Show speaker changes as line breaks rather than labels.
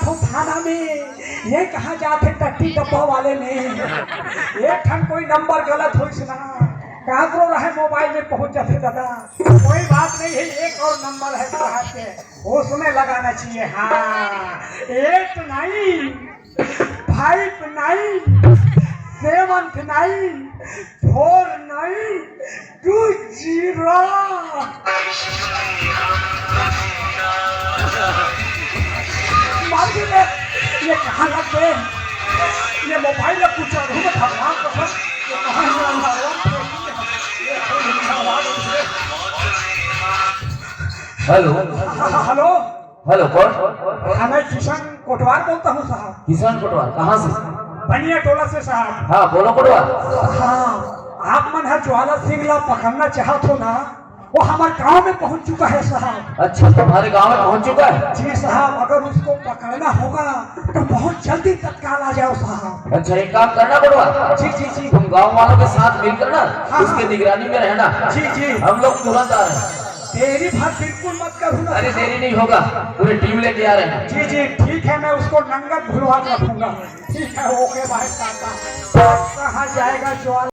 हूँ थाना में, ये कहाँ जाते टट्टी डब्बा वाले में। एक ठन कोई नंबर गलत हो ना, काकरो रहे मोबाइल में पहुंच जाते दादा। कोई बात नहीं है, एक और नंबर है साहब के, उसमें लगाना चाहिए। हाँ 89594920। ये कहाँ लग गए? ये मोबाइल में कुछ भगवान कसम ये कहाँ
हेलो
हेलो
हेलो कौन?
मैं किशन कोटवार बोलता हूँ साहब।
किसान कोटवार कहाँ से?
बनिया टोला से साहब।
हाँ बोलो कोटवार।
हाँ आप मन है ज्वाला सिंह ला पकड़ना चाहत हो ना, वो हमारे गांव में पहुंच चुका है साहब।
अच्छा तुम्हारे गांव में पहुंच चुका है?
जी साहब, अगर उसको पकड़ना होगा तो बहुत जल्दी तत्काल आ जाओ साहब।
अच्छा एक काम करना कोटवार,
जी जी जी
तुम गांव वालों के साथ मिलकर ना
हाँ।
उसके निगरानी में रहना।
जी जी
हम लोग तुरंत आ रहे हैं।
देरी भर बिल्कुल मत करूँ ना।
अरे देरी नहीं होगा, पूरी टीम लेके आ रहे हैं।
जी जी ठीक है, मैं उसको नंगा भुलवा रखूंगा। ठीक है, ओके भाई, कहाँ जाएगा ज्वाला।